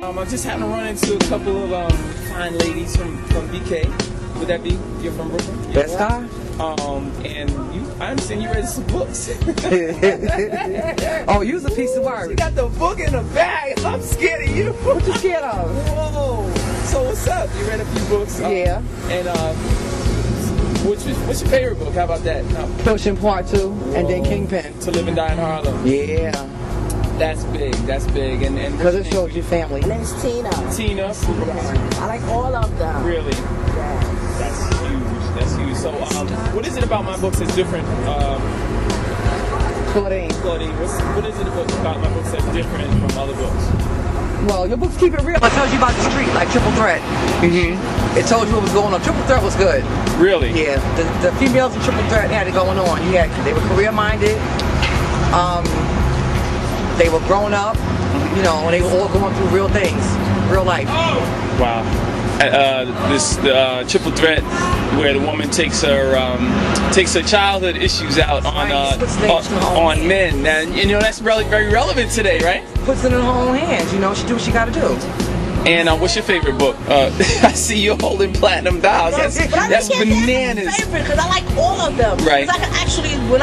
I just happened to run into a couple of fine ladies from BK. Would that be? You're from Brooklyn? Best Star? And I understand you read some books. Oh, you's a piece of work. You got the book in the bag. I'm scared of you. What you scared of? Whoa. So what's up? You read a few books. Yeah. And what's your favorite book? How about that? Pushing Part 2, and then Kingpin. To Live and Die in Harlem. Yeah. That's big. That's big. And because it shows your family. My name's Tina. Tina. Yeah. I like all of them. Really? Yeah. That's huge. That's huge. So, what is it about my books that's different? Claudette. What is it about my books that's different from other books? Well, your books keep it real. It tells you about the street, like Triple Threat. Mm-hmm. It told you what was going on. Triple Threat was good. Really? Yeah. The females in Triple Threat had it going on. They were career-minded. They were grown up. You know, they were all going through real things, real life. Wow. The Triple Threat, where the woman takes her childhood issues out on men, and you know that's really very relevant today, right? Puts it in her own hands. You know, she do what she got to do. And what's your favorite book? I see you holding platinum dolls. That's bananas. Favorite because I like all of them. Right. Because I can actually, when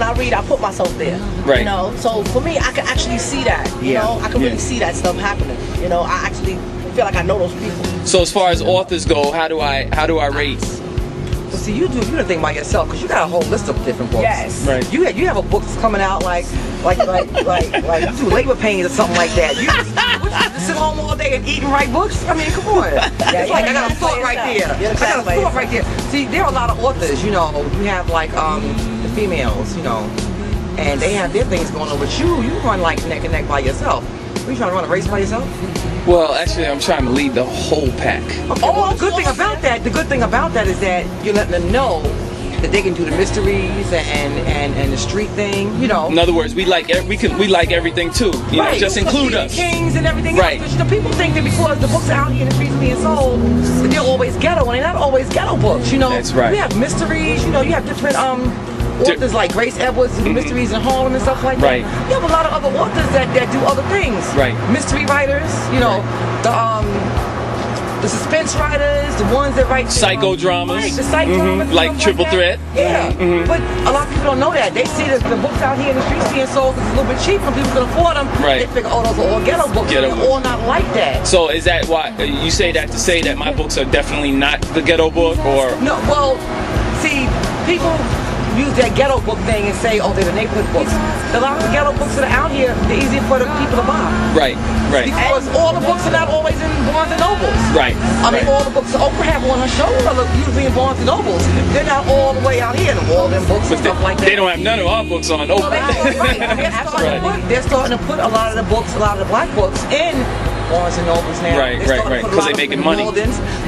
I read, I put myself there. Right. You know, so for me, I can actually see that. You know, I can really see that stuff happening. You know, I actually feel like I know those people. So as far as authors go, how do I rate? Well, see, you the thing by yourself because you got a whole list of different books. Yes. Right. You have a book that's coming out like you do labor pains or something like that. You just sit home all day and eat and write books. I mean, come on. It's like I got a thought right there. I got a thought right there. See, there are a lot of authors. You know, you have like the females. You know, and they have their things going on. But you run like neck and neck by yourself. Are you trying to run a race by yourself? Well, actually, I'm trying to lead the whole pack. Okay, well, the good thing about that is that you're letting them know that they can do the mysteries and the street thing, you know. In other words, we like everything too. You know, just include us. Kings and everything right. else. You know, people think that because the books are out here in the streets being sold, that they're always ghetto, and they're not always ghetto books. You know, that's right. We have mysteries. You know, you have different authors like Grace Edwards who do mysteries in Harlem and stuff like that. Right. You have a lot of other authors that do other things. Right. Mystery writers. You know, the suspense writers, the ones that write psychodramas, right, the psychodramas, like Triple Threat. Yeah, but a lot of people don't know that. They see the books out here in the streets being sold because it's a little bit cheaper and people can afford them. Right. They figure, oh, those are all ghetto books. They're all not like that. So is that why you say that to say that my books are definitely not the ghetto book, or? No, well, see, people use that ghetto book thing and say, oh, they're the neighborhood books. A lot of the ghetto books that are out here, they're easy for the people to buy. Right, right. Because all the books are not always in Barnes and Nobles. Right. I mean, all the books that Oprah have on her show are usually in Barnes and Nobles. They're not all the way out here in all them books and stuff like that. They don't have none of our books on Oprah. They're starting to put a lot of the books, a lot of the black books in Barnes and Nobles now. Right, right. Because they're making money.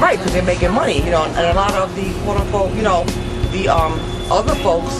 Right, because they're making money. You know, and a lot of the quote unquote, you know, the other folks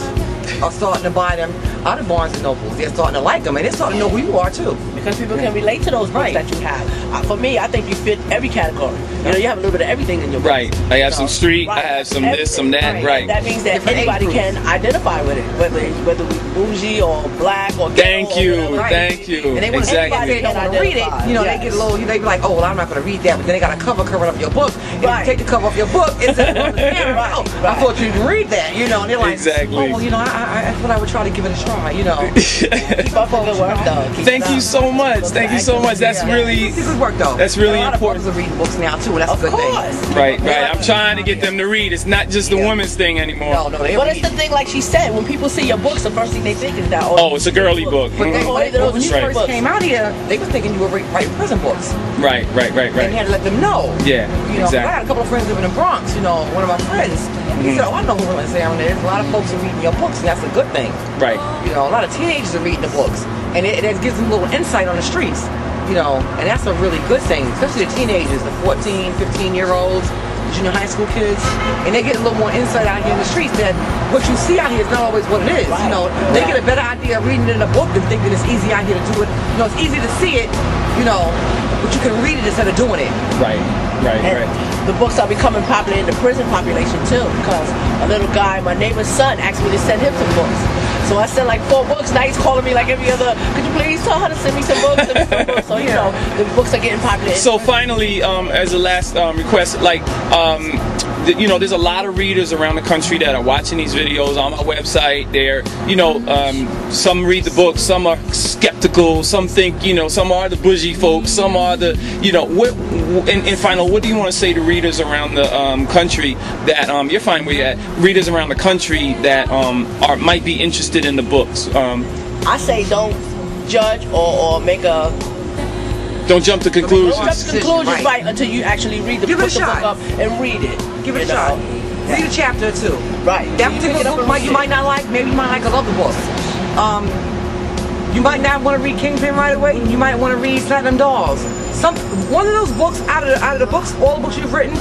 are starting to buy them out of Barnes and Nobles. They're starting to like them, and they're starting to know who you are too. Because people can relate to those books that you have. For me, I think you fit every category. You know, you have a little bit of everything in your book. Right. I have some street. I have some this, some that. Right. That means that anybody can identify with it, whether we bougie or black or thank you. Thank you. And they want everybody to read it. You know, they get a little. They be like, oh, well, I'm not going to read that, but then they got a cover covering up your book. And if you take the cover off your book, it's a I thought you'd read that. You know, and they're like, exactly. Oh, well, you know, I thought I would try to give it a try. You know. Keep up the good work, though. Thank you so much. Thank you so much. That's really good work, though. That's really important. A lot of reading books now too, and that's a good thing. Right, right. I'm trying to get them to read. It's not just the women's thing anymore. No, but it's the thing, like she said, when people see your books, the first thing they think is that oh, it's a girly book. But when you first came out here, they was thinking you were writing prison books. Right. And you had to let them know. Yeah, you know, exactly. I had a couple of friends living in the Bronx. You know, one of my friends. He said, "Oh, I know who Relentless Content is. A lot of folks are reading your books, and that's a good thing." Right. You know, a lot of teenagers are reading the books, and it gives them a little insight on the streets. You know, and that's a really good thing, especially the teenagers, the 14, 15-year-olds, junior high school kids, and they get a little more insight out here in the streets that what you see out here is not always what it is. You know, they get a better idea of reading it in a book than thinking it's easy out here to do it. You know, it's easy to see it, you know, but you can read it instead of doing it. Right. The books are becoming popular in the prison population too, because a little guy, my neighbor's son, asked me to send him some books. So So I sent like 4 books. Now he's calling me like every other. Could you please tell her to send me some books? Send me some books. So you know, the books are getting popular. So finally, as a last request, like you know, there's a lot of readers around the country that are watching these videos on my website. They're, you know, some read the book, some are skeptical, some think, you know, some are the bougie folks, some are the, you know, in final, what do you want to say to readers around the country that you're fine where you're at, readers around the country that might be interested in the books? I say don't judge or make a. Don't jump to conclusions. Don't jump to conclusions, right, until you actually read the book up and read it. Give it a shot. Read a chapter or 2. Right. That particular book you might not like. Maybe you might like another book. You might not want to read Kingpin right away. You might want to read Platinum Dolls. One of those books out of the books, all the books you've written,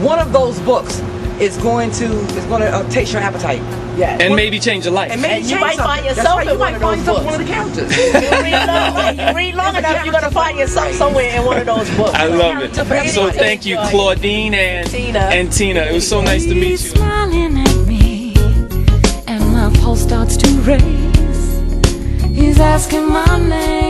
one of those books is going to taste your appetite. Yeah. And maybe change your life. And you might find yourself in one of those books. One of the characters. You read long enough, you're gonna find yourself somewhere in one of those books. I love it. So thank you, Claudine and Tina. It was so nice to meet you. Smiling at me, and my pulse starts to race. He's asking my name.